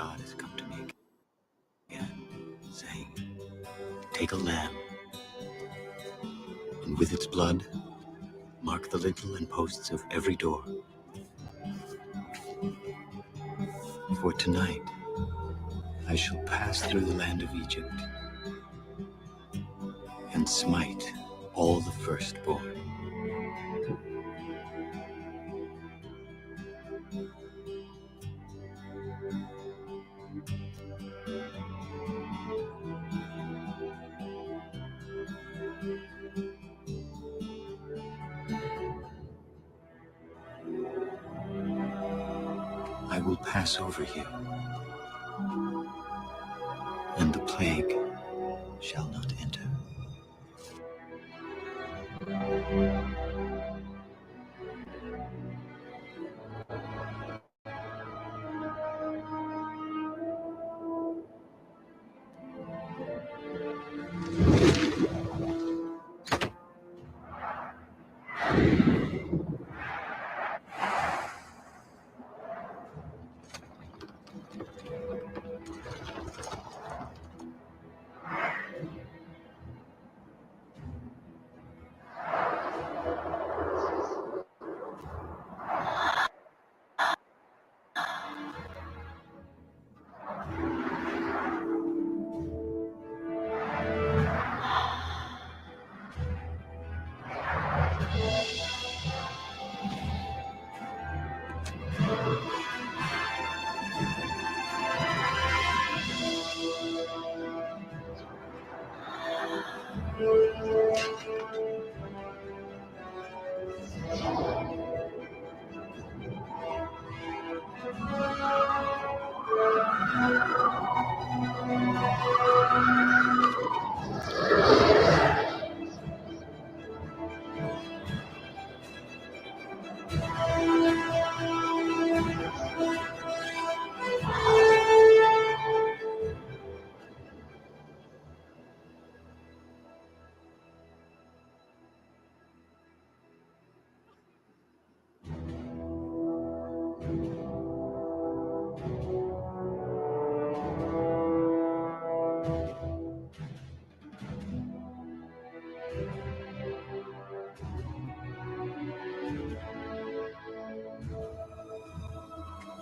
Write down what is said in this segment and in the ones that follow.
God has come to me again, saying, take a lamb, and with its blood, mark the lintel and posts of every door. For tonight, I shall pass through the land of Egypt and smite all the firstborn. I will pass over you, and the plague shall not enter.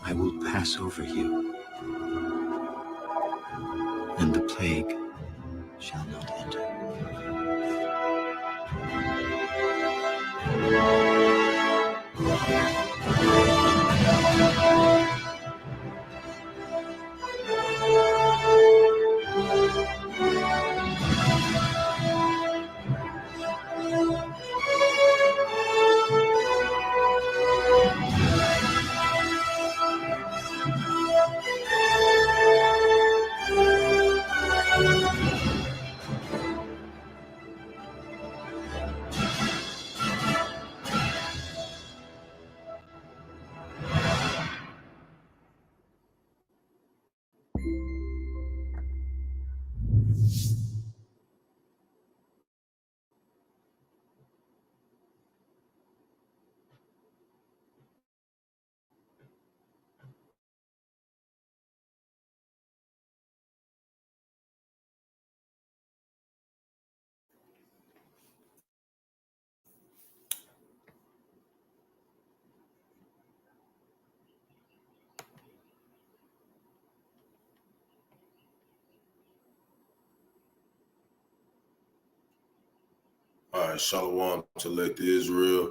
I will pass over you, and the plague shall not enter. All right, Shalom to elect Israel,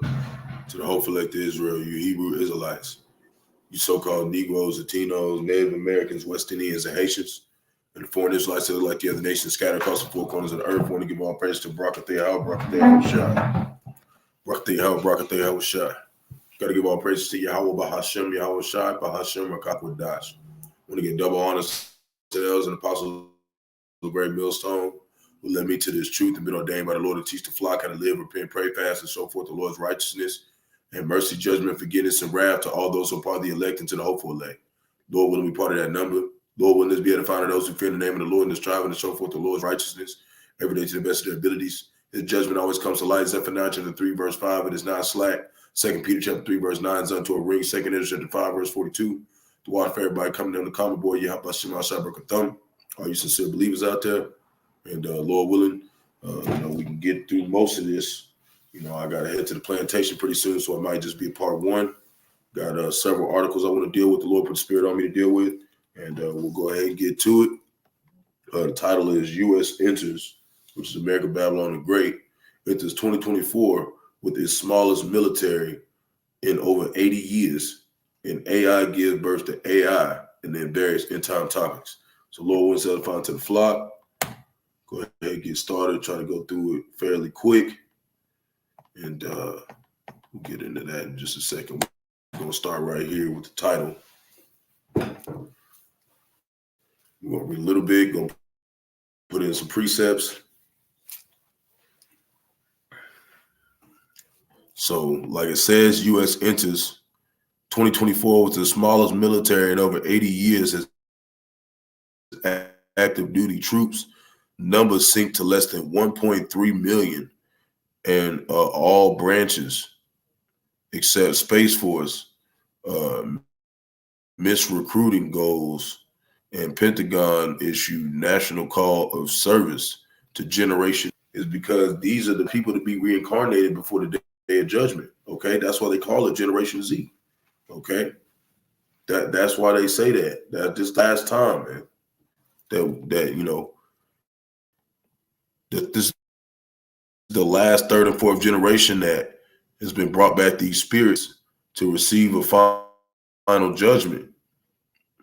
to the hopeful elect Israel, you Hebrew Israelites, you so-called Negroes, Latinos, Native Americans, West Indians, and Haitians, and the foreign Israelites that are like the other nations scattered across the four corners of the earth. Want to give all praise to Barak, Yahawah, Barak, Yahawah. Got to give all praises to Yahawah, Bahasham, Bahasham, Qadash. Want to give double honors to the elders and apostles of the great millstone who led me to this truth and been ordained by the Lord to teach the flock how to live, repent, pray, fast, and so forth, the Lord's righteousness and mercy, judgment, forgiveness, and wrath to all those who are part of the elect and to the hopeful elect. Lord, willing we part of that number. Lord, willing this be edifying to those who fear the name of the Lord and is striving and so forth, the Lord's righteousness every day to the best of their abilities. His judgment always comes to light. Zephaniah chapter 3, verse 5, it is not slack. 2 Peter chapter 3, verse 9 is unto a ring. 2 Peter chapter 5, verse 42. The water for everybody coming down the comment board. Yahawashi, Atham. All you sincere believers out there. And Lord willing, we can get through most of this. I got to head to the plantation pretty soon, so it might just be a part one. Got several articles I want to deal with. The Lord put the Spirit on me to deal with, and we'll go ahead and get to it. The title is U.S. Enters, which is America, Babylon the Great, enters 2024 with its smallest military in over 80 years, and AI gives birth to AI, and then various end-time topics. So Lord willing, set upon to the flock. Go ahead and get started. Try to go through it fairly quick, and we'll get into that in just a second. We're going to start right here with the title. We're going to read a little bit, going to put in some precepts. So, like it says, U.S. enters 2024 with the smallest military in over 80 years as active duty troops. Numbers sink to less than 1.3 million, and all branches except Space Force missed recruiting goals, and Pentagon issued national call of service to generation is because these are the people to be reincarnated before the day of judgment. Okay, that's why they call it Generation Z. Okay, that's why they say that. That this last time, man. That this is the last third and fourth generation that has been brought back these spirits to receive a final judgment.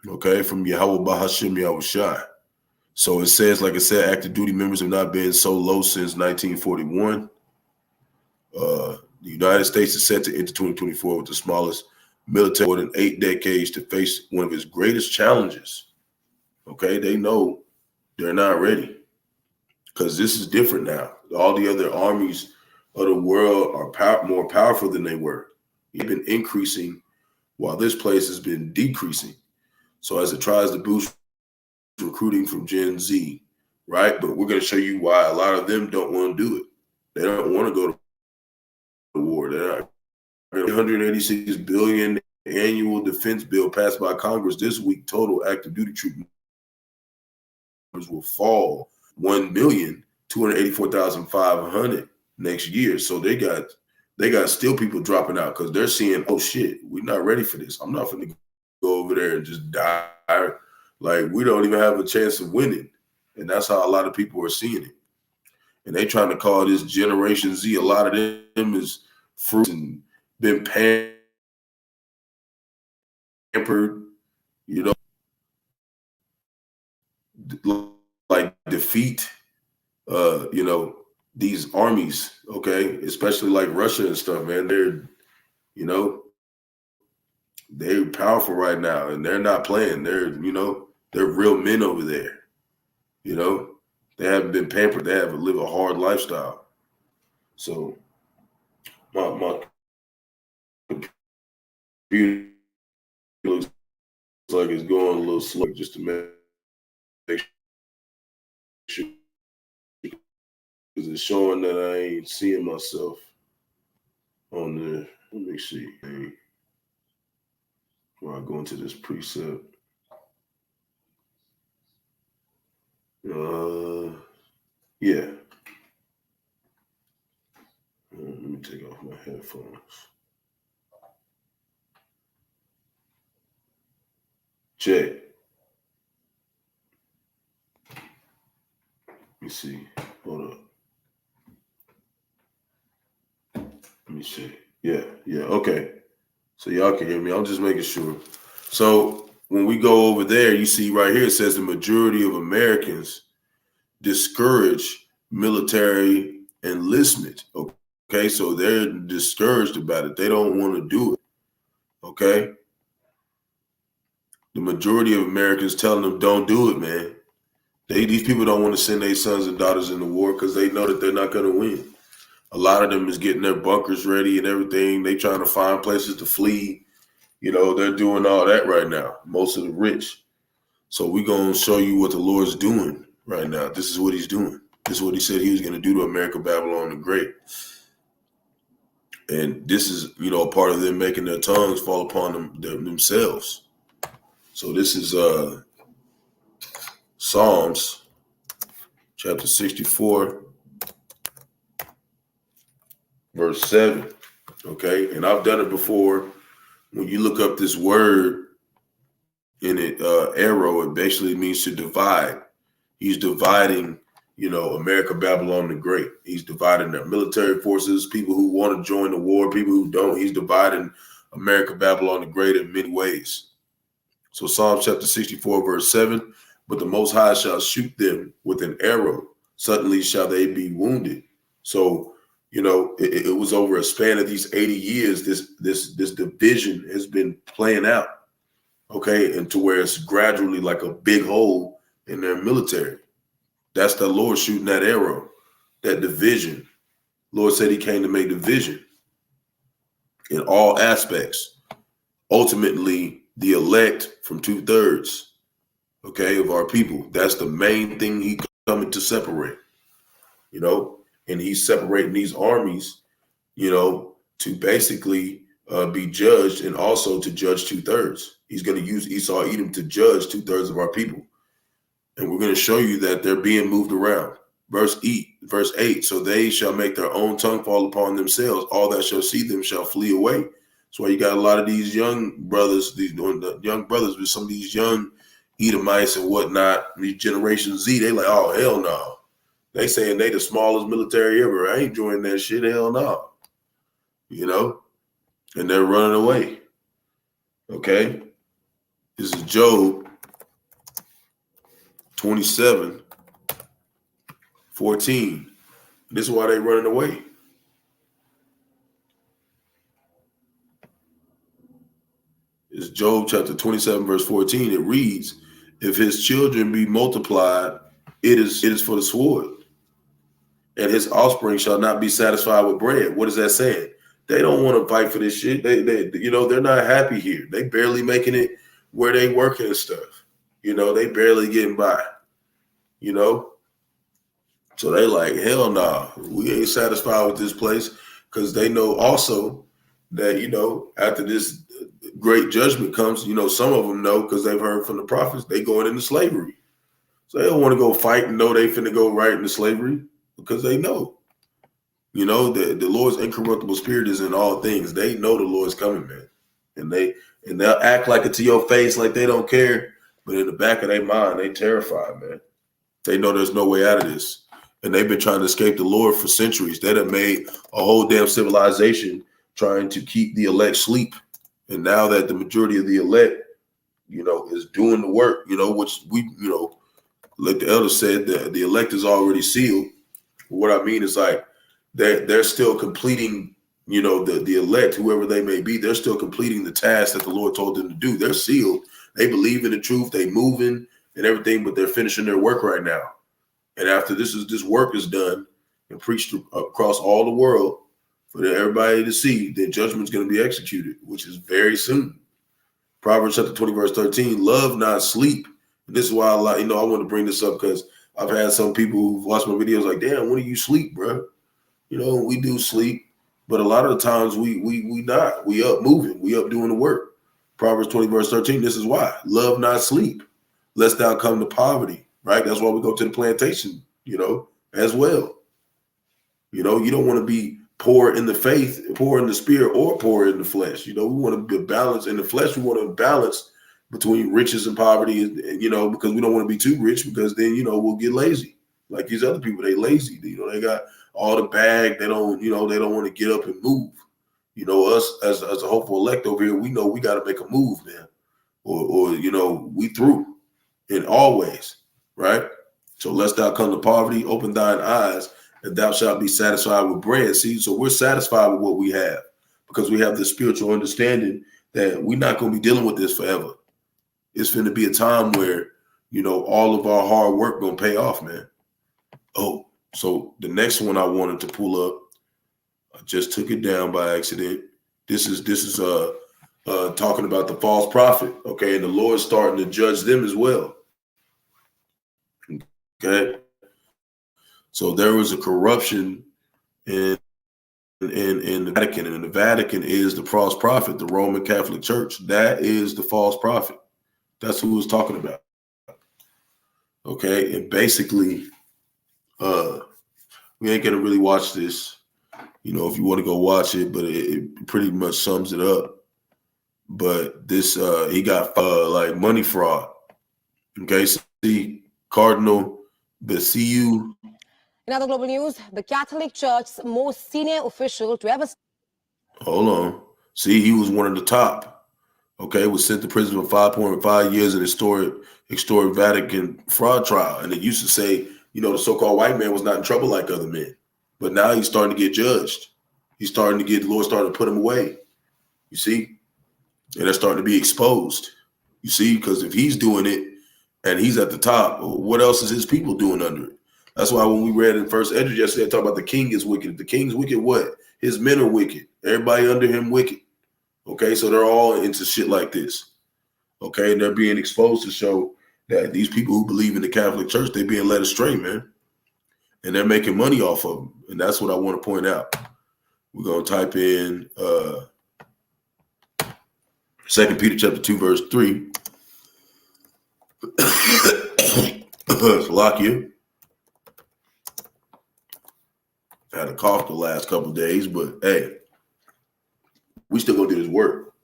Okay, from Yahawah, Bahasham, Yahawashi. So it says, like I said, active duty members have not been so low since 1941. The United States is set to enter 2024 with the smallest military more than 8 decades to face one of its greatest challenges. Okay, they know they're not ready because this is different now. All the other armies of the world are more powerful than they were. They've been increasing while this place has been decreasing. So as it tries to boost recruiting from Gen Z, right? But we're going to show you why a lot of them don't want to do it. They don't want to go to war. They're not. $186 billion annual defense bill passed by Congress this week. Total active duty troop numbers will fall 1,284,500 next year. So they got still people dropping out because they're seeing, oh shit, we're not ready for this. I'm not going to go over there and just die. Like, we don't even have a chance of winning. And that's how a lot of people are seeing it. And they trying to call this Generation Z. A lot of them is fruit and been pampered, like defeat, these armies, okay? Especially like Russia and stuff, man. They're powerful right now and they're not playing. They're real men over there. They haven't been pampered. They haven't lived a hard lifestyle. So my computer looks like it's going a little slow just to make sure, because it's showing that I ain't seeing myself on there. Let me see. When I go into this precept. Yeah. Let me take off my headphones. Check. Let me see. Hold up. Let me see. Yeah. Okay. So y'all can hear me. I'm just making sure. So when we go over there, you see right here, it says the majority of Americans discourage military enlistment. Okay. So they're discouraged about it. They don't want to do it. Okay. The majority of Americans telling them don't do it, man. These people don't want to send their sons and daughters into war because they know that they're not going to win. A lot of them is getting their bunkers ready and everything. They trying to find places to flee. They're doing all that right now, most of the rich. So we're going to show you what the Lord's doing right now. This is what he's doing. This is what he said he was going to do to America, Babylon the Great. And this is, a part of them making their tongues fall upon themselves. So this is Psalms chapter 64, verse 7. Okay, and I've done it before. When you look up this word in it, arrow, it basically means to divide. He's dividing, America, Babylon the Great. He's dividing their military forces, people who want to join the war, people who don't. He's dividing America, Babylon the Great in many ways. So Psalm chapter 64, verse 7, but the Most High shall shoot them with an arrow. Suddenly shall they be wounded. So, it was over a span of these 80 years, this division has been playing out, okay, and to where it's gradually like a big hole in their military. That's the Lord shooting that arrow, that division. Lord said he came to make division in all aspects. Ultimately, the elect from 2/3, okay, of our people. That's the main thing he coming to separate, and he's separating these armies, to basically be judged and also to judge 2/3. He's going to use Esau, Edom to judge 2/3 of our people. And we're going to show you that they're being moved around. Verse 8, so they shall make their own tongue fall upon themselves. All that shall see them shall flee away. That's why you got a lot of these young brothers, with some of these young Edomites and whatnot, these Generation Z, they like, oh, hell no. They saying they the smallest military ever. I ain't joining that shit, hell no. And they're running away. Okay? This is Job 27:14. This is why they running away. It's Job chapter 27, verse 14. It reads, if his children be multiplied, it is for the sword, and his offspring shall not be satisfied with bread. What is that saying? They don't want to fight for this shit. They're not happy here. They barely making it where they working and stuff. They barely getting by. So they like, hell nah, we ain't satisfied with this place, because they know also that, after this great judgment comes, some of them know because they've heard from the prophets, they going into slavery. So they don't want to go fight and know they finna go right into slavery, because they know, the Lord's incorruptible spirit is in all things. They know the Lord's coming, man. And they'll act like it to your face like they don't care, but in the back of their mind, they terrified, man. They know there's no way out of this. And they've been trying to escape the Lord for centuries. They done made a whole damn civilization trying to keep the elect asleep. And now that the majority of the elect, is doing the work, which we, like the elder said, the elect is already sealed. What I mean is like they're still completing, the elect, whoever they may be, they're still completing the task that the Lord told them to do. They're sealed. They believe in the truth. They moving and everything, but they're finishing their work right now. And after this work is done and preached across all the world for everybody to see, then judgment's going to be executed, which is very soon. Proverbs chapter 20, verse 13, love not sleep. And this is why I want to bring this up, because I've had some people who've watched my videos like, damn, when do you sleep, bro? We do sleep, but a lot of the times we not. We up moving. We up doing the work. Proverbs 20, verse 13, this is why. Love not sleep, lest thou come to poverty. Right? That's why we go to the plantation, as well. You don't want to be poor in the faith, poor in the spirit, or poor in the flesh. We want to be balanced in the flesh. We want to balance between riches and poverty, and because we don't want to be too rich, because then, we'll get lazy. Like these other people, they lazy. They got all the bag. They don't want to get up and move. Us as a hopeful elect over here, we know we got to make a move, man. Or we through in all ways. Right? So lest thou come to poverty, open thine eyes, and thou shalt be satisfied with bread. See, so we're satisfied with what we have, because we have this spiritual understanding that we're not going to be dealing with this forever. It's going to be a time where, all of our hard work going to pay off, man. Oh, so the next one I wanted to pull up, I just took it down by accident. This is talking about the false prophet. Okay. And the Lord's starting to judge them as well. Okay, so there was a corruption in the Vatican, and the Vatican is the false prophet, the Roman Catholic Church. That is the false prophet. That's who was talking about. Okay, and basically, we ain't gonna really watch this. You know, if you want to go watch it, but it pretty much sums it up. But this, he got like money fraud. Okay, see, Cardinal Basiu. In other global news, the Catholic Church's most senior official to ever. Hold on. See, he was one of the top. Okay, was sent to prison for 5.5 years in historic Vatican fraud trial. And it used to say, you know, the so-called white man was not in trouble like other men. But now he's starting to get judged. He's starting to get, the Lord starting to put him away. You see? And they're starting to be exposed. You see? Because if he's doing it and he's at the top, what else is his people doing under it? That's why when we read in First Edge yesterday, I talked about the king is wicked. The king's wicked what? His men are wicked. Everybody under him wicked. Okay, so they're all into shit like this. Okay, and they're being exposed to show that these people who believe in the Catholic Church, they're being led astray, man. And they're making money off of them. And that's what I want to point out. We're going to type in 2 Peter chapter 2, verse 3. Slovakia. I had a cough the last couple of days, but hey, we still gonna do this work.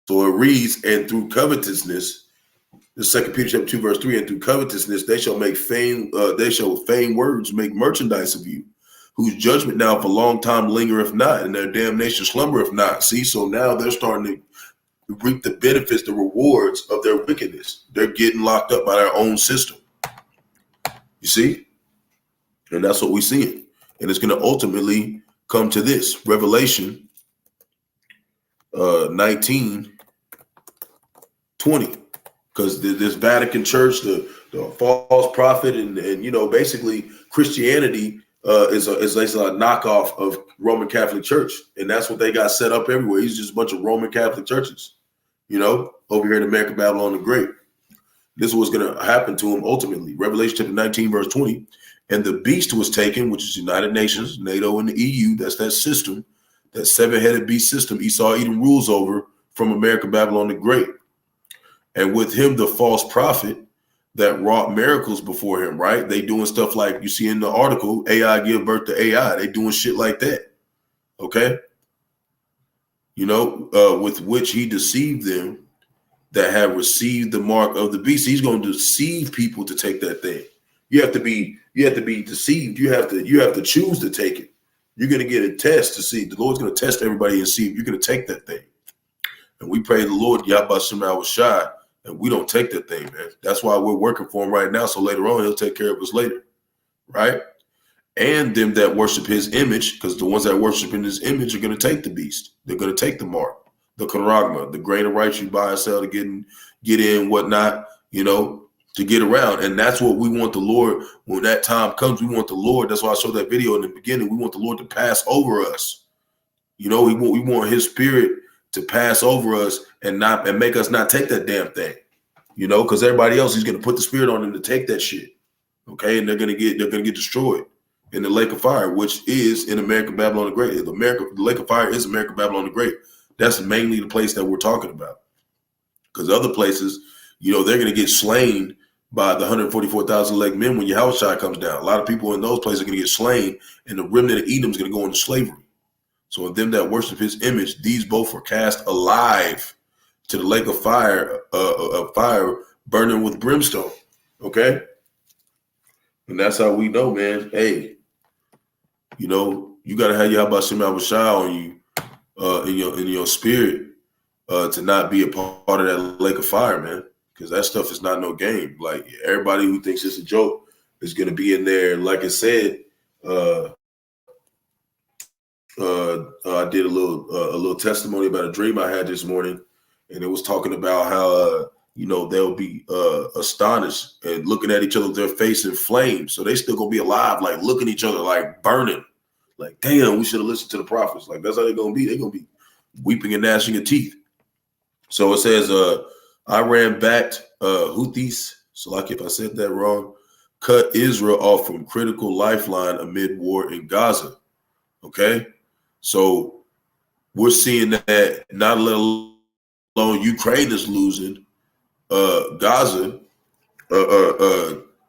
So it reads, and through covetousness, the 2 Peter chapter 2, verse 3, and through covetousness they shall make fame, they shall fame words, make merchandise of you, whose judgment now for a long time lingereth not, and their damnation slumbereth not. See, so now they're starting to reap the benefits, the rewards of their wickedness. They're getting locked up by their own system. You see? And that's what we're seeing. And it's going to ultimately come to this. Revelation 19:20. Because this Vatican Church, the false prophet, and you know, basically Christianity is a knockoff of Roman Catholic Church. And that's what they got set up everywhere. It's just a bunch of Roman Catholic churches, you know, over here in America, Babylon the Great. This is what's going to happen to him ultimately. Revelation chapter 19, verse 20. And the beast was taken, which is United Nations, NATO, and the EU. That's that system, that seven-headed beast system Esau Edom rules over from America, Babylon the Great. And with him, the false prophet that wrought miracles before him, right? They doing stuff like you see in the article, AI give birth to AI. They doing shit like that, okay? You know, with which he deceived them that have received the mark of the beast. He's going to deceive people to take that thing. You have to be deceived. You have to choose to take it. You're going to get a test to see. The Lord's going to test everybody and see if you're going to take that thing. And we pray the Lord, Yahawashi, and we don't take that thing, man. That's why we're working for him right now. So later on, he'll take care of us later, right? And them that worship his image, because the ones that worship in his image are going to take the beast. They're going to take the mark, the charagma, the grain of rice you buy and sell to get in, whatnot, you know, to get around. And that's what we want the Lord, when that time comes, we want the Lord. That's why I showed that video in the beginning. We want the Lord to pass over us. You know, we want his spirit to pass over us and make us not take that damn thing, you know, because everybody else, he's going to put the spirit on them to take that shit. Okay. And they're going to get destroyed in the lake of fire, which is in America, Babylon the Great. The lake of fire is America, Babylon the Great. That's mainly the place that we're talking about, because other places, you know, they're going to get slain by the 144,000 leg men when Yahawashi comes down. A lot of people in those places are going to get slain, and the remnant of Edom is going to go into slavery. So in them that worship his image, these both were cast alive to the lake of fire, burning with brimstone. Okay, and that's how we know, man. Hey, you know, you got to have Yahawashi on you, in your spirit, to not be a part of that lake of fire, man. Because that stuff is not no game. Like, everybody who thinks it's a joke is going to be in there. Like I said, I did a little testimony about a dream I had this morning, and it was talking about how you know, they'll be astonished and looking at each other with their face in flames. So they still gonna be alive, like looking at each other like burning. Like, damn, we should have listened to the prophets. Like, that's how they're gonna be. They're gonna be weeping and gnashing of teeth. So it says, Iran-backed Houthis, so like if I said that wrong, cut Israel off from critical lifeline amid war in Gaza. Okay, so we're seeing that not let alone Ukraine is losing. Gaza,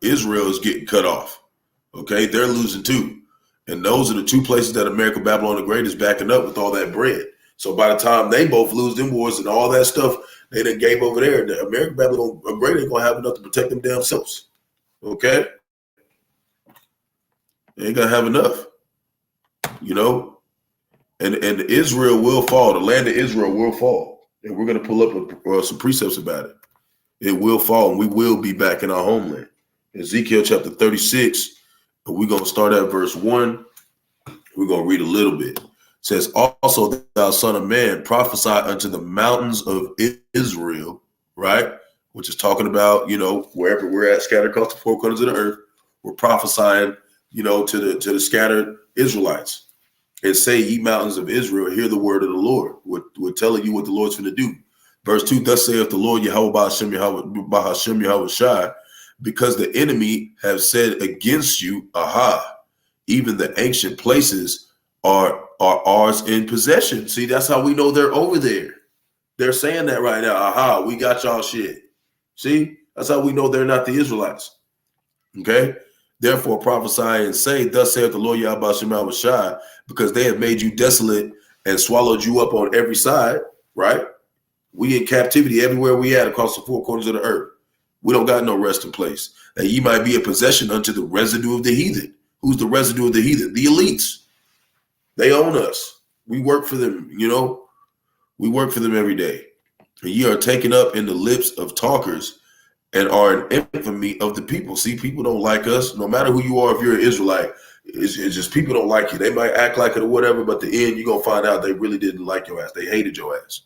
Israel is getting cut off. Okay, they're losing too. And those are the two places that America, Babylon the Great is backing up with all that bread. So by the time they both lose them wars and all that stuff they done gave over there, the America, Babylon the Great ain't gonna have enough to protect them damn selves. Okay? They ain't gonna have enough. You know? And Israel will fall. The land of Israel will fall. And we're gonna pull up some precepts about it. It will fall, and we will be back in our homeland. Ezekiel chapter 36, we're going to start at verse 1. We're going to read a little bit. It says, also, thou son of man, prophesy unto the mountains of Israel, right? Which is talking about, you know, wherever we're at, scattered across the four corners of the earth. We're prophesying, you know, to the scattered Israelites. And say, ye mountains of Israel, hear the word of the Lord. We're telling you what the Lord's going to do. Verse 2, thus saith the Lord Yahawah, Bahasham, Yahawashi, because the enemy have said against you, aha, even the ancient places are ours in possession. See, that's how we know they're over there. They're saying that right now. Aha, we got y'all shit. See, that's how we know they're not the Israelites. Okay? Therefore prophesy and say, thus saith the Lord Yahweh Yahawashi, because they have made you desolate and swallowed you up on every side, right? We in captivity everywhere we at across the four corners of the earth. We don't got no resting place. That ye might be a possession unto the residue of the heathen. Who's the residue of the heathen? The elites. They own us. We work for them, you know. We work for them every day. And ye are taken up in the lips of talkers and are an infamy of the people. See, people don't like us. No matter who you are, if you're an Israelite, it's just people don't like you. They might act like it or whatever, but at the end, you're going to find out they really didn't like your ass. They hated your ass.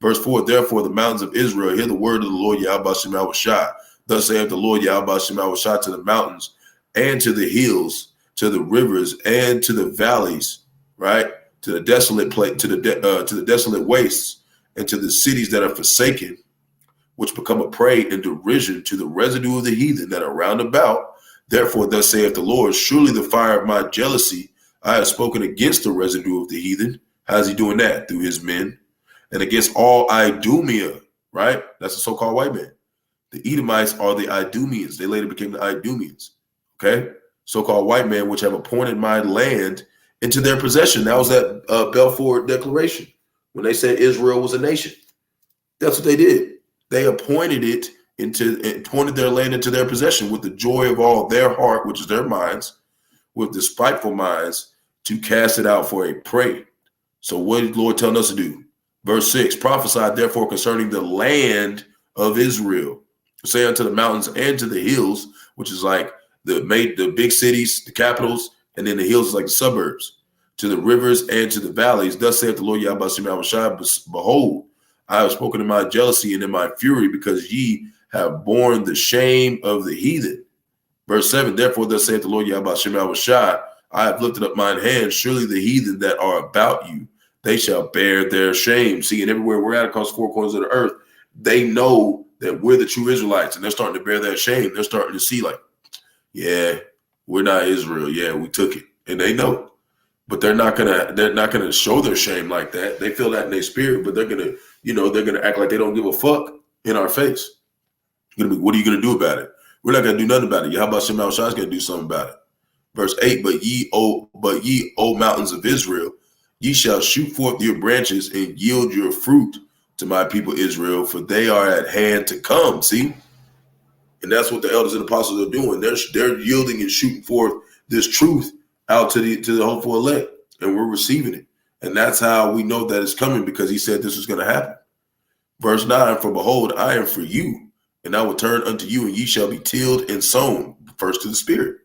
Verse 4, therefore the mountains of Israel hear the word of the Lord Yahweh Yahawashi. Thus saith the Lord Yahweh Yahawashi to the mountains and to the hills, to the rivers and to the valleys, right? To the desolate place, to the desolate wastes, and to the cities that are forsaken, which become a prey and derision to the residue of the heathen that are round about. Therefore, thus saith the Lord, surely the fire of my jealousy I have spoken against the residue of the heathen. How's he doing that? Through his men. And against all Idumea, right? That's the so-called white man. The Edomites are the Idumeans. They later became the Idumeans, okay? So-called white man, which have appointed my land into their possession. That was that Balfour Declaration when they said Israel was a nation. That's what they did. They appointed it appointed their land into their possession with the joy of all their heart, which is their minds, with despiteful minds, to cast it out for a prey. So what is the Lord telling us to do? Verse 6, prophesy therefore concerning the land of Israel. Say unto the mountains and to the hills, which is like the big cities, the capitals, and then the hills is like the suburbs, to the rivers and to the valleys. Thus saith the Lord Yahweh Yahawashi, behold, I have spoken in my jealousy and in my fury, because ye have borne the shame of the heathen. Verse 7, therefore thus saith the Lord Yahweh Yahawashi, I have lifted up mine hand, surely the heathen that are about you, they shall bear their shame. See, and everywhere we're at across the four corners of the earth, they know that we're the true Israelites, and they're starting to bear that shame. They're starting to see like, yeah, we're not Israel. Yeah, we took it. And they know. But they're not gonna show their shame like that. They feel that in their spirit, but they're gonna act like they don't give a fuck in our face. What are you gonna do about it? We're not gonna do nothing about it. Yahweh is gonna do something about it. Verse 8, but ye, O mountains of Israel, ye shall shoot forth your branches and yield your fruit to my people Israel, for they are at hand to come. See? And that's what the elders and apostles are doing. They're yielding and shooting forth this truth out to the hopeful elect, and we're receiving it. And that's how we know that it's coming, because he said this was going to happen. Verse 9, for behold, I am for you, and I will turn unto you, and ye shall be tilled and sown. First to the spirit.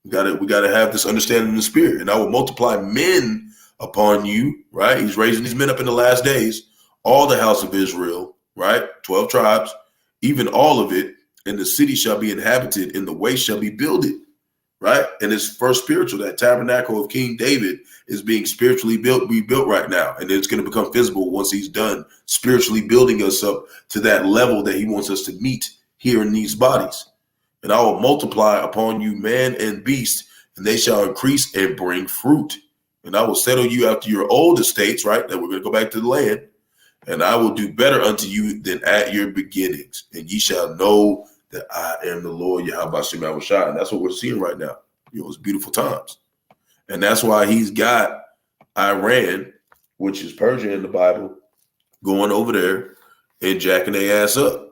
We gotta have this understanding in the spirit. And I will multiply men upon you, right? He's raising these men up in the last days, all the house of Israel, right? 12 tribes, even all of it, and the city shall be inhabited, and the way shall be builded, right? And it's first spiritual. That tabernacle of King David is being spiritually rebuilt right now. And it's going to become visible once he's done spiritually building us up to that level that he wants us to meet here in these bodies. And I will multiply upon you man and beast, and they shall increase and bring fruit. And I will settle you after your old estates, right? That we're going to go back to the land. And I will do better unto you than at your beginnings. And ye shall know that I am the Lord Yahawashi. And that's what we're seeing right now. It's beautiful times. And that's why he's got Iran, which is Persia in the Bible, going over there and jacking their ass up.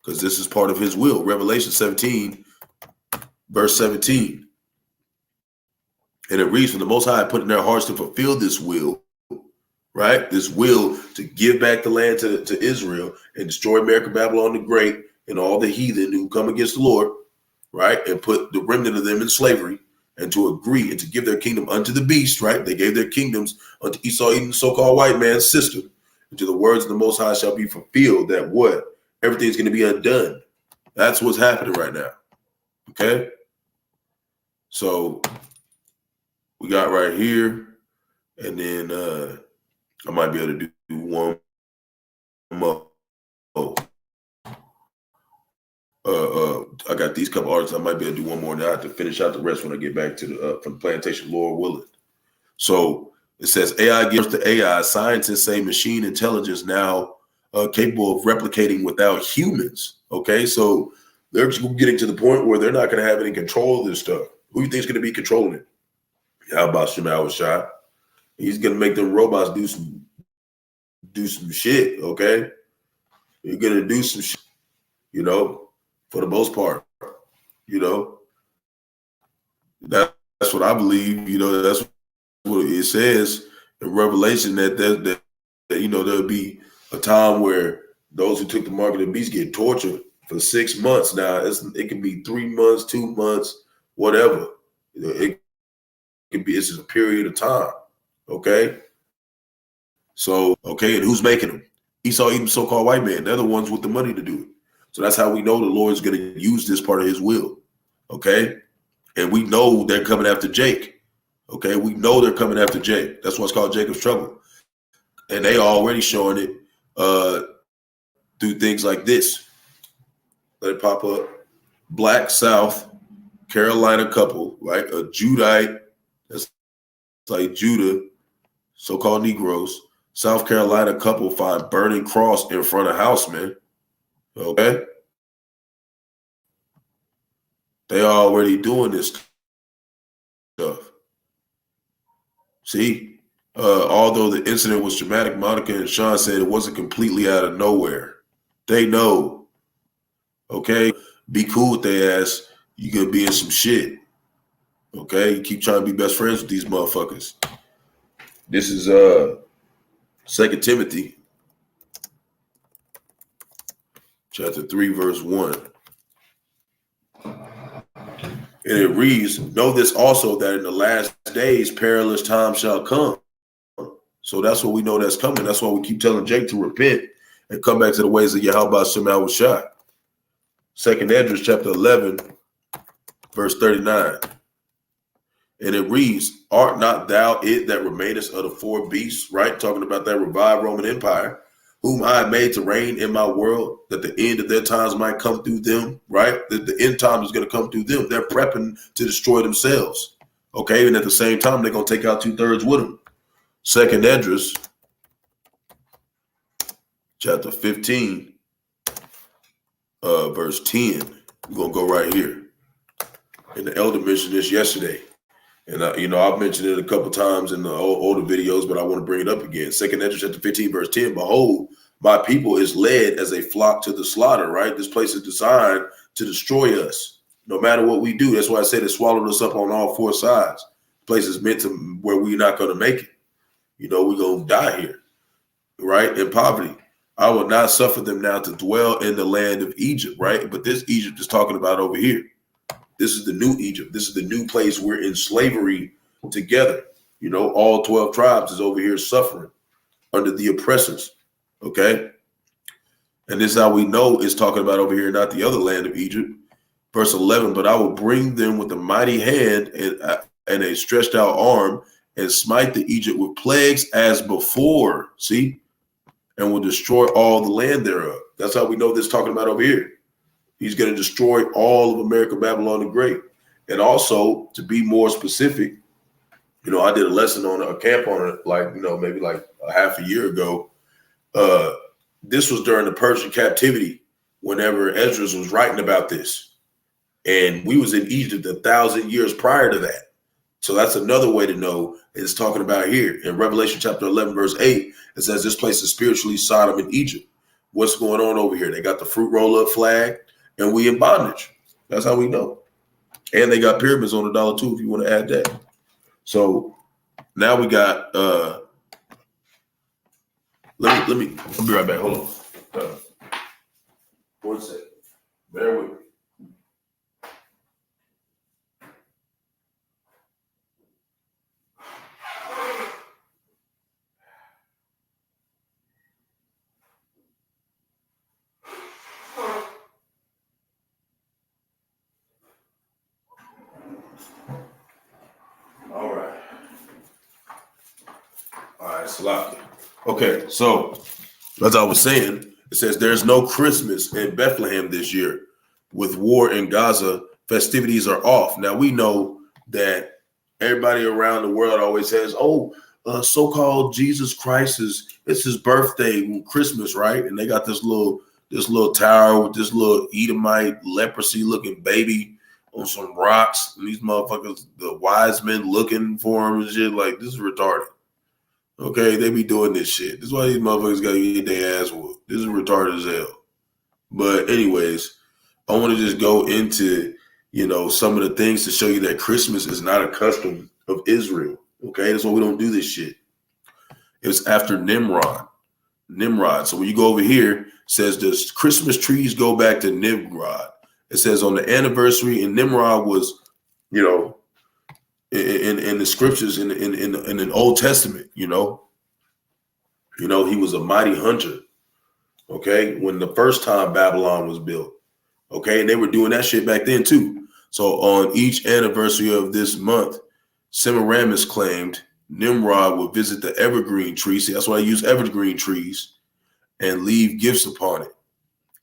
Because this is part of his will. Revelation 17, verse 17. And it reads, "For the Most High put in their hearts to fulfill this will," right? This will to give back the land to Israel and destroy America, Babylon the Great, and all the heathen who come against the Lord, right? And put the remnant of them in slavery, and to agree and to give their kingdom unto the beast, right? They gave their kingdoms unto Esau, even the so-called white man's system. Until the words of the Most High shall be fulfilled, that what? Everything's going to be undone. That's what's happening right now. Okay? So we got right here, and then I might be able to do one more. I got these couple artists. I might be able to do one more. Now I have to finish out the rest when I get back to the from the plantation, Lord willing. So it says AI gives to AI. Scientists say machine intelligence now capable of replicating without humans. Okay, so they're getting to the point where they're not going to have any control of this stuff. Who do you think is going to be controlling it? How about Yahawashi? He's going to make them robots do some shit. Okay, you're going to do some shit, for the most part. That's what I believe. That's what it says in Revelation that there'll be a time where those who took the mark of the beast get tortured for 6 months. Now it can be 3 months, 2 months, whatever. It can be. It's just a period of time. Okay. So and who's making them? Esau, even so-called white man. They're the ones with the money to do it. So that's how we know the Lord's going to use this part of His will. Okay. And we know they're coming after Jake. Okay, we know they're coming after Jake. That's what's called Jacob's trouble. And they already showing it through things like this. Let it pop up. Black South Carolina couple, right? A Judite, that's like Judah, so-called Negroes. South Carolina couple find burning cross in front of house, man. Okay? They already doing this stuff. See, although the incident was dramatic, Monica and Sean said it wasn't completely out of nowhere. They know. Okay? Be cool with their ass. You're going to be in some shit. Okay? You keep trying to be best friends with these motherfuckers. This is 2 Timothy chapter 3, verse 1. And it reads, "Know this also, that in the last days perilous times shall come." So that's what we know that's coming. That's why we keep telling Jake to repent and come back to the ways of Yahawashi. 2 Esdras chapter 11, verse 39. And it reads, "Art not thou it that remainest of the 4 beasts?" Right? Talking about that revived Roman Empire, "whom I have made to reign in my world, that the end of their times might come through them," right? That the end time is going to come through them. They're prepping to destroy themselves. Okay, and at the same time, they're going to take out 2/3 with them. 2 Esdras, chapter 15, verse 10. We're going to go right here. And the elder mentioned this yesterday. And, I've mentioned it a couple times in the older videos, but I want to bring it up again. 2 Esdras chapter 15, verse 10, "Behold, my people is led as a flock to the slaughter," right? This place is designed to destroy us, no matter what we do. That's why I said it swallowed us up on all 4 sides. This place is meant to where we're not going to make it. We're going to die here, right? In poverty. "I will not suffer them now to dwell in the land of Egypt," right? But this Egypt is talking about over here. This is the new Egypt. This is the new place we're in slavery together. All 12 tribes is over here suffering under the oppressors. Okay. And this is how we know it's talking about over here, not the other land of Egypt. Verse 11, "But I will bring them with a mighty hand and a stretched out arm, and smite the Egypt with plagues as before." See? "And will destroy all the land thereof." That's how we know this talking about over here. He's going to destroy all of America, Babylon the Great. And also, to be more specific, I did a lesson on a camp on it, maybe like a half a year ago. This was during the Persian captivity, whenever Ezra was writing about this. And we was in Egypt 1,000 years prior to that. So that's another way to know it's talking about here. In Revelation chapter 11, verse 8, it says this place is spiritually Sodom and Egypt. What's going on over here? They got the fruit roll-up flag, and we in bondage. That's how we know. And they got pyramids on $1 too, if you want to add that. So now we got let me I'll be right back. Hold on. 1 second. Bear with me. All right, Salaki. Okay, so as I was saying, it says there's no Christmas in Bethlehem this year. With war in Gaza, festivities are off. Now we know that everybody around the world always says, so-called Jesus Christ it's his birthday, Christmas, right? And they got this little tower with this little Edomite leprosy looking baby on some rocks, and these motherfuckers, the wise men looking for him and shit. Like, this is retarded. Okay, they be doing this shit. This is why these motherfuckers gotta get their ass whooped. This is retarded as hell. But anyways, I want to just go into, some of the things to show you that Christmas is not a custom of Israel. Okay, that's why we don't do this shit. It's after Nimrod. So when you go over here, it says the Christmas trees go back to Nimrod. It says on the anniversary, and Nimrod was, in the scriptures in the Old Testament, he was a mighty hunter. Okay, when the first time Babylon was built. Okay, and they were doing that shit back then too. So on each anniversary of this month, Semiramis claimed Nimrod would visit the evergreen tree. See, that's why I use evergreen trees, and leave gifts upon it.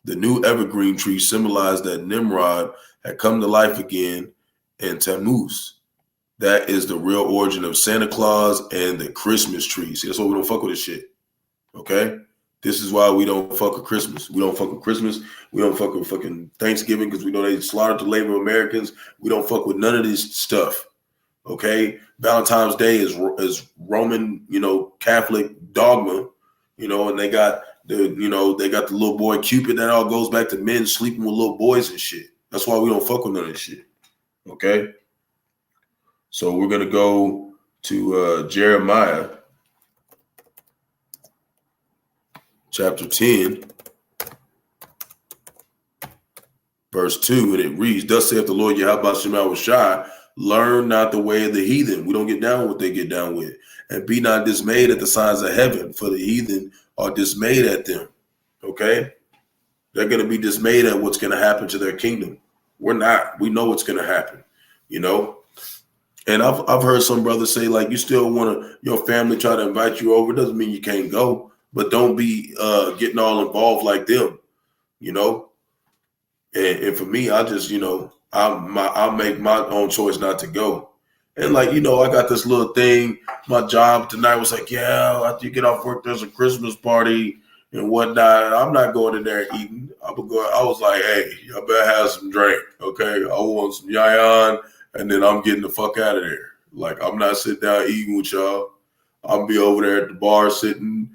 The new evergreen tree symbolized that Nimrod had come to life again in Tammuz. That is the real origin of Santa Claus and the Christmas tree. See, that's why we don't fuck with this shit. Okay? This is why we don't fuck with Christmas. We don't fuck with Christmas. We don't fuck with fucking Thanksgiving because we know they slaughtered the labor of Americans. We don't fuck with none of this stuff. Okay? Valentine's Day is Roman, Catholic dogma, and they got the little boy Cupid. That all goes back to men sleeping with little boys and shit. That's why we don't fuck with none of this shit. Okay? So we're going to go to Jeremiah chapter 10, verse 2, and it reads, "Thus saith the Lord Yahawashi, learn not the way of the heathen." We don't get down with what they get down with. "And be not dismayed at the signs of heaven, for the heathen are dismayed at them." Okay? They're going to be dismayed at what's going to happen to their kingdom. We're not. We know what's going to happen, And I've heard some brothers say, like, you still want your family try to invite you over. Doesn't mean you can't go, but don't be getting all involved like them, And for me, I just, I'll make my own choice not to go. And I got this little thing. My job tonight was like, yeah, after you get off work, there's a Christmas party and whatnot. I'm not going in there eating. I was like, hey, I better have some drink, okay? I want some yayan. And then I'm getting the fuck out of there. Like, I'm not sitting down eating with y'all. I'll be over there at the bar sitting,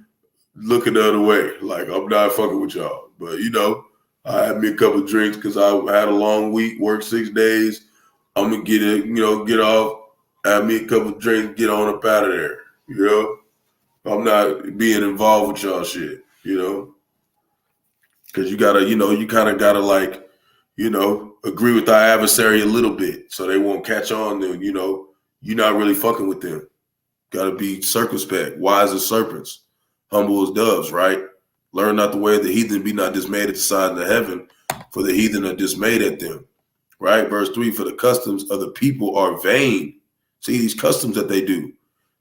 looking the other way. Like, I'm not fucking with y'all. But, I had me a couple of drinks because I had a long week, worked 6 days. I'm going to get off, have me a couple of drinks, get on up out of there. I'm not being involved with y'all shit, Because you got to, you kind of got to, agree with our adversary a little bit so they won't catch on to, you're not really fucking with them. Got to be circumspect, wise as serpents, humble as doves, right? Learn not the way of the heathen, be not dismayed at the signs of heaven, for the heathen are dismayed at them, right? Verse 3, "For the customs of the people are vain." See, these customs that they do,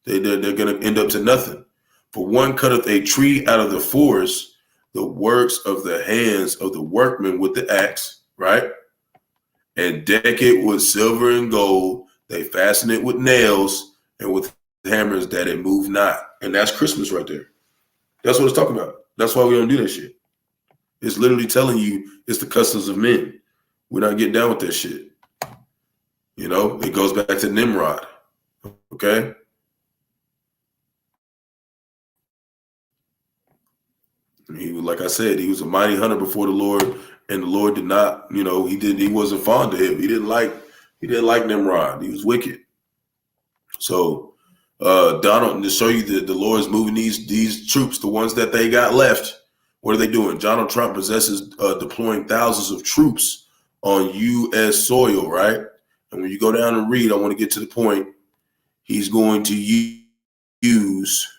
they're going to end up to nothing. "For one cutteth a tree out of the forest, the works of the hands of the workmen with the axe," right? "And deck it with silver and gold. They fasten it with nails and with hammers that it move not." And that's Christmas right there. That's what it's talking about. That's why we don't do that shit. It's literally telling you it's the customs of men. We're not getting down with that shit. You know, it goes back to Nimrod. Okay? He was, like I said, he was a mighty hunter before the Lord, and the Lord did not, you know, he wasn't fond of him. He didn't like Nimrod. He was wicked. So Donald, to show you that the Lord is moving these troops, the ones that they got left. What are they doing? Donald Trump possesses deploying thousands of troops on U.S. soil, right? And when you go down and read, I want to get to the point. He's going to use.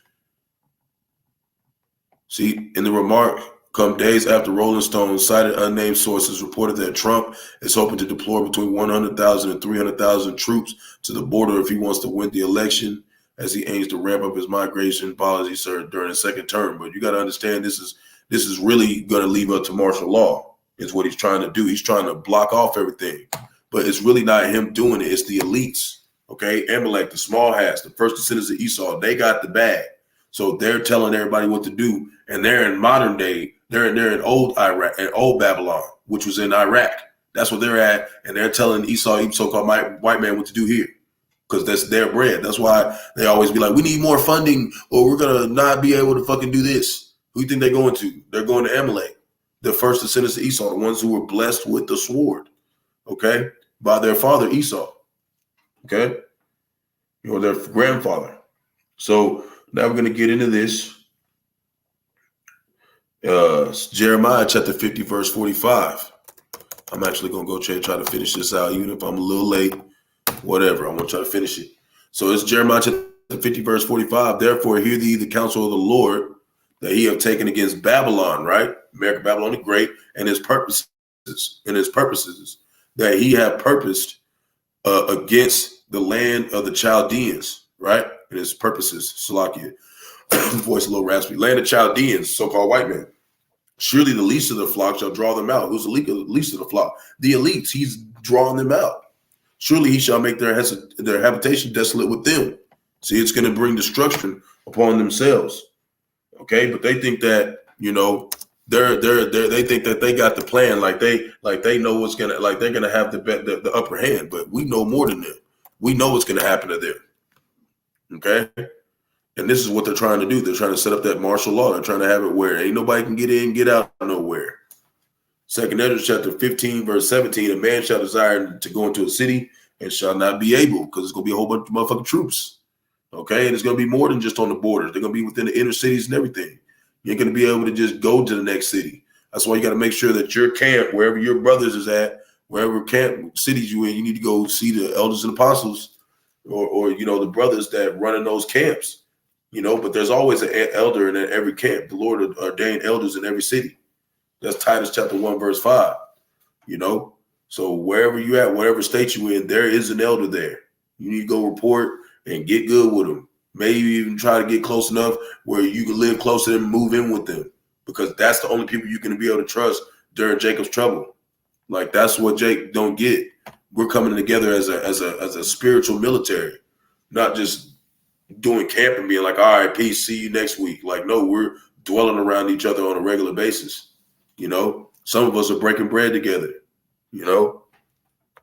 See, in the remark, come days after Rolling Stone cited unnamed sources reported that Trump is hoping to deploy between 100,000 and 300,000 troops to the border if he wants to win the election, as he aims to ramp up his migration policy, sir, during his second term. But you got to understand, this is really going to leave up to martial law. Is what he's trying to do. He's trying to block off everything, but it's really not him doing it. It's the elites. Okay, Amalek, the small hats, the first descendants of Esau, they got the bag. So they're telling everybody what to do, and they're in modern day. They're in old Iraq and old Babylon, which was in Iraq. That's what they're at, and they're telling Esau, so-called white man, what to do here, because that's their bread. That's why they always be like, we need more funding, or we're gonna not be able to fucking do this. Who do you think they're going to? They're going to Amalek, the first descendants of Esau, the ones who were blessed with the sword, okay, by their father Esau, okay, or their grandfather. So now we're going to get into this. Jeremiah chapter 50, verse 45. I'm actually going to go try to finish this out, even if I'm a little late, whatever. I want to try to finish it. So it's Jeremiah chapter 50, verse 45. Therefore, hear thee the counsel of the Lord that he have taken against Babylon, right? America, Babylon the Great, and his purposes, that he have purposed against the land of the Chaldeans, right? And his purposes, Salakia. Voice a little raspy. Land of Chaldeans, so-called white men. Surely the least of the flock shall draw them out. Who's the least of the flock? The elites. He's drawing them out. Surely he shall make their habitation desolate with them. See, it's going to bring destruction upon themselves. Okay, but they think that, you know, they think that they got the plan, like they know what's gonna, like they're gonna have the upper hand. But we know more than them. We know what's gonna happen to them. Okay. And this is what they're trying to do. They're trying to set up that martial law. They're trying to have it where ain't nobody can get in, get out nowhere. 2 Ezra chapter 15, verse 17, a man shall desire to go into a city and shall not be able, because it's going to be a whole bunch of motherfucking troops. Okay? And it's going to be more than just on the borders. They're going to be within the inner cities and everything. You ain't going to be able to just go to the next city. That's why you got to make sure that your camp, wherever your brothers is at, wherever camp cities you in, you need to go see the elders and apostles or you know, the brothers that run in those camps. You know, but there's always an elder in every camp. The Lord ordained elders in every city. That's Titus chapter 1, verse 5. You know, so wherever you at, whatever state you in, there is an elder there. You need to go report and get good with them. Maybe even try to get close enough where you can live close to them and move in with them, because that's the only people you can be able to trust during Jacob's trouble. Like, that's what Jake don't get. We're coming together as a spiritual military, not just doing camp and being like, all right, peace, see you next week. Like, no, we're dwelling around each other on a regular basis. You know, some of us are breaking bread together. You know,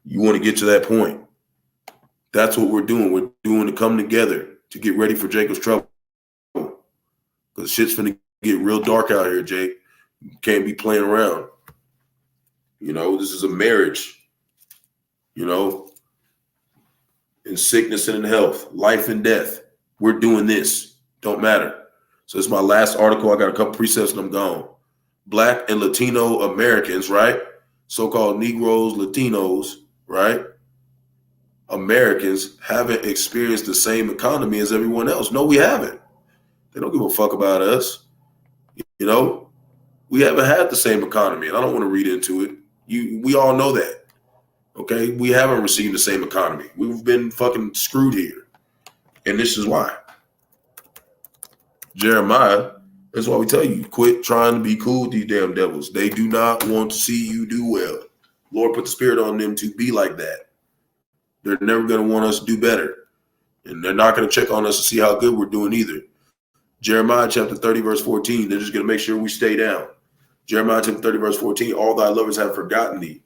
you want to get to that point. That's what we're doing. We're doing to come together to get ready for Jacob's trouble. Because shit's finna get real dark out here, Jake. You can't be playing around. You know, this is a marriage. You know, in sickness and in health, life and death. We're doing this. Don't matter. So it's my last article. I got a couple precepts and I'm gone. Black and Latino Americans, right? So-called Negroes, Latinos, right? Americans haven't experienced the same economy as everyone else. No, we haven't. They don't give a fuck about us. You know, we haven't had the same economy, and I don't want to read into it. We all know that. Okay? We haven't received the same economy. We've been fucking screwed here. And this is why. Jeremiah, that's why we tell you, quit trying to be cool with these damn devils. They do not want to see you do well. Lord put the spirit on them to be like that. They're never going to want us to do better. And they're not going to check on us to see how good we're doing either. Jeremiah chapter 30, verse 14. They're just going to make sure we stay down. Jeremiah chapter 30, verse 14. All thy lovers have forgotten thee.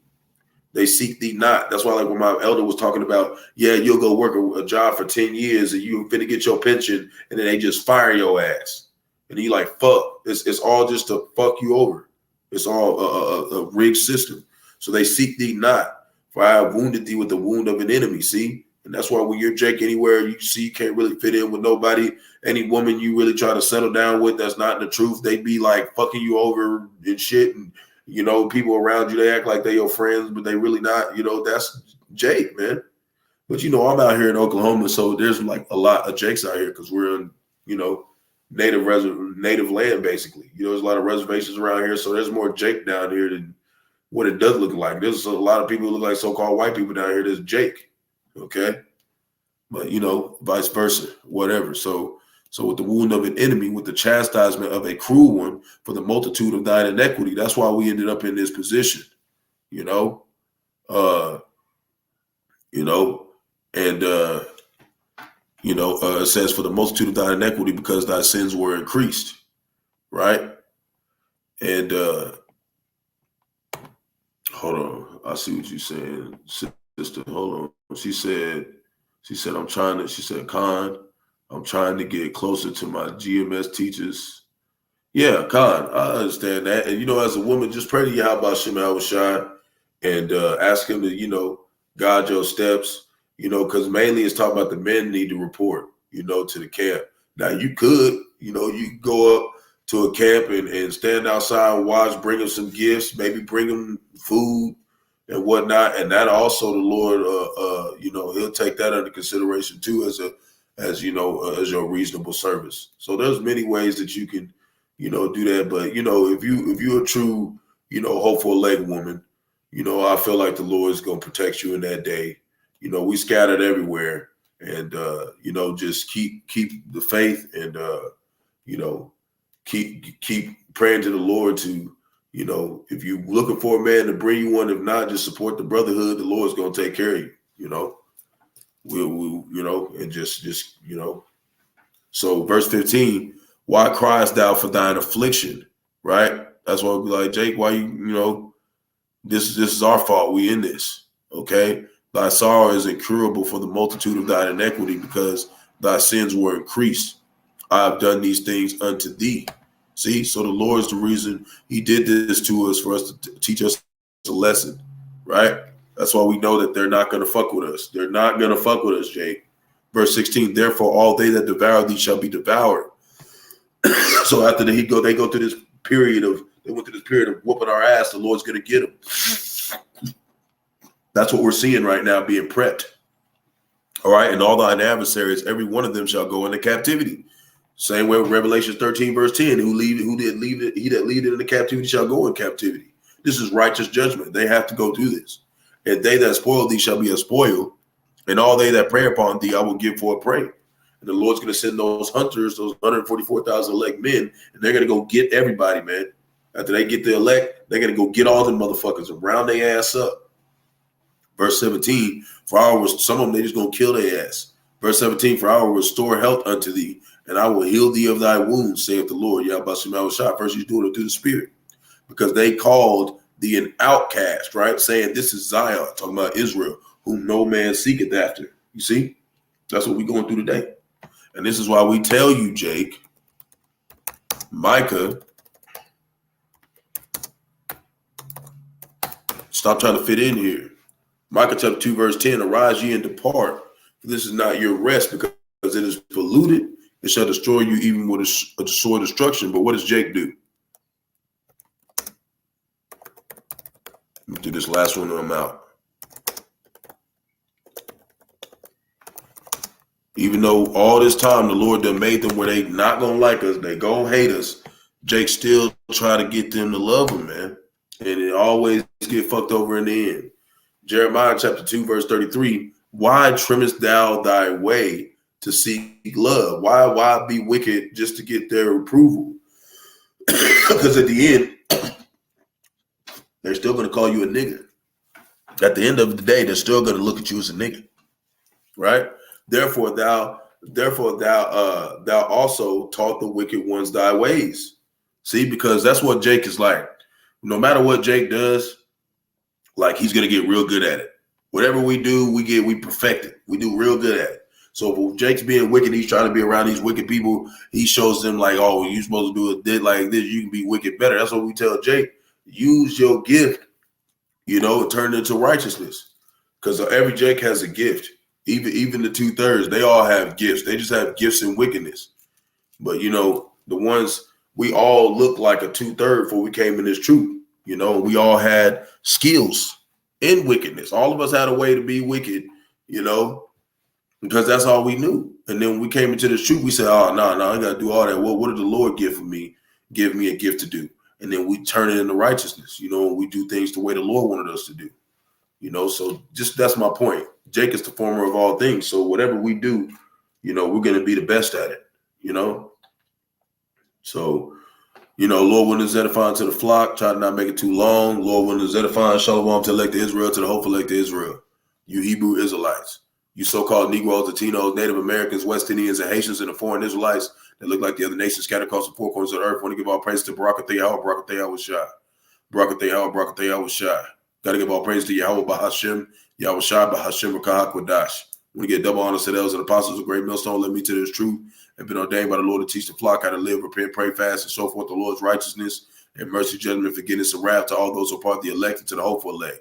They seek thee not. That's why, like when my elder was talking about, yeah, you'll go work a job for 10 years and you're finna get your pension, and then they just fire your ass. And you like, fuck. It's all just to fuck you over. It's all a rigged system. So they seek thee not, for I have wounded thee with the wound of an enemy. See? And that's why when you're Jake anywhere, you see you can't really fit in with nobody. Any woman you really try to settle down with that's not the truth, they be like fucking you over and shit. And, you know, people around you, they act like they your friends, but they really not. You know, that's Jake, man. But, you know, I'm out here in Oklahoma, so there's like a lot of Jakes out here because we're in, you know, native land, basically. You know, there's a lot of reservations around here, so there's more Jake down here than what it does look like. There's a lot of people who look like so-called white people down here. There's Jake. Okay, but you know, vice versa, whatever. So with the wound of an enemy, with the chastisement of a cruel one, for the multitude of thine iniquity. That's why we ended up in this position, you know, and it says for the multitude of thine iniquity, because thy sins were increased, right? And hold on, I see what you're saying, sister. Hold on. She said, I'm trying to get closer to my GMS teachers. Yeah, Khan, I understand that. And, you know, as a woman, just pray to Bahasham, Yahawashi, and ask him to, you know, guide your steps, you know, because mainly it's talking about the men need to report, you know, to the camp. Now, you could, you know, you could go up to a camp and stand outside and watch, bring them some gifts, maybe bring them food and whatnot, and that also the Lord, you know, He'll take that under consideration too, as your reasonable service. So there's many ways that you can, you know, do that. But you know, if you're a true, you know, hopeful elect woman, you know, I feel like the Lord is going to protect you in that day. You know, we scattered everywhere, and you know, just keep the faith, and you know, keep praying to the Lord to. You know, if you're looking for a man to bring you one, if not, just support the brotherhood. The Lord's going to take care of you, you know. We'll you know, and just, you know. So verse 15, why criest thou for thine affliction, right? That's why we like, Jake, why you know, this is our fault. We in this, okay? Thy sorrow is incurable for the multitude of thine iniquity, because thy sins were increased. I have done these things unto thee. See, so the Lord is the reason He did this to us, for us to teach us a lesson, right? That's why we know that they're not going to fuck with us. They're not going to fuck with us, Jake. Verse 16, therefore all they that devour thee shall be devoured. So after they went through this period of whooping our ass, the Lord's going to get them. That's what we're seeing right now, being prepped. All right, and all thine adversaries, every one of them shall go into captivity. Same way with Revelation 13, verse 10, he that leadeth in the captivity shall go in captivity. This is righteous judgment. They have to go through this. And they that spoil thee shall be a spoil, and all they that prey upon thee I will give for a prey. And the Lord's going to send those hunters, those 144,000 elect men, and they're going to go get everybody, man. After they get the elect, they're going to go get all them motherfuckers and round their ass up. Verse 17, for I will, some of them, they just going to kill their ass. Verse 17, for I will restore health unto thee, and I will heal thee of thy wounds, saith the Lord. Yahawashi. First, He's doing it through the Spirit, because they called thee an outcast, right? Saying this is Zion, talking about Israel, whom no man seeketh after. You see, that's what we're going through today, and this is why we tell you, Jake, Micah, stop trying to fit in here. Micah chapter 2, verse 10, arise ye and depart, for this is not your rest, because it is polluted. It shall destroy you even with a sore destruction. But what does Jake do? Let me do this last one and I'm out. Even though all this time the Lord done made them where they not going to like us, they going to hate us, Jake still try to get them to love him, man. And it always get fucked over in the end. Jeremiah chapter 2, verse 33, why trimmest thou thy way to seek love? Why be wicked just to get their approval? Because at the end, they're still going to call you a nigga. At the end of the day, they're still going to look at you as a nigga, right? Therefore, thou Therefore, thou also taught the wicked ones thy ways. See, because that's what Jake is like. No matter what Jake does, like he's gonna get real good at it. Whatever we do, we perfect it. We do real good at it. So if Jake's being wicked, he's trying to be around these wicked people. He shows them like, oh, you're supposed to do it like this. You can be wicked better. That's what we tell Jake. Use your gift, turn it into righteousness. Because every Jake has a gift. Even the 2/3, they all have gifts. They just have gifts in wickedness. But the ones, we all look like a 2/3 before we came in this truth. We all had skills in wickedness. All of us had a way to be wicked, because that's all we knew. And then when we came into this truth, we said, oh, no, I got to do all that. What did the Lord give me a gift to do? And then we turn it into righteousness, and we do things the way the Lord wanted us to do, So just that's my point. Jake is the former of all things. So whatever we do, we're going to be the best at it, So, Lord willing is edifying to the flock. Try to not make it too long. Lord willing is edifying. Shalom to elect Israel, to the hopeful elect Israel. You Hebrew Israelites. You so-called Negroes, Latinos, Native Americans, West Indians, and Haitians, and the foreign Israelites that look like the other nations scattered across the four corners of the earth. Want to give all praise to Barak, Yahawah, Barak, Yahawashi. Barak, Yahawah, Barak, Yahawashi. Got to give all praise to Yahawah, Bahasham, Yahawashi, Bahasham, Qadash. Want to get double honor to the elders and apostles, a great millstone, led me to this truth, and been ordained by the Lord to teach the flock how to live, repent, pray, fast, and so forth, the Lord's righteousness and mercy, judgment, forgiveness, and wrath to all those who are part of the elect and to the hopeful elect.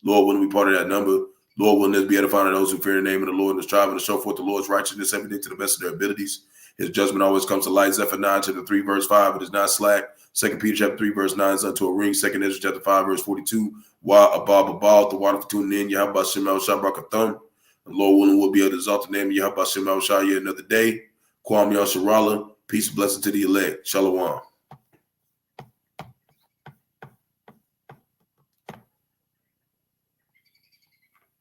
Lord, wouldn't we part of that number? Lord, wouldn't this be edifying to those who fear the name of the Lord and strive and to show forth the Lord's righteousness every day to the best of their abilities? His judgment always comes to light. Zephaniah chapter 3, verse 5, it is not slack. 2 Peter chapter 3, verse 9 is unto a ring. 2 Ezra chapter 5, verse 42. Wa abab, the water for tuning in. Yahawah Atham. And Lord willing, we'll be able to exalt the name of Yahawah yet another day. Kwam Yasharala. Peace and blessing to the elect. Shalom.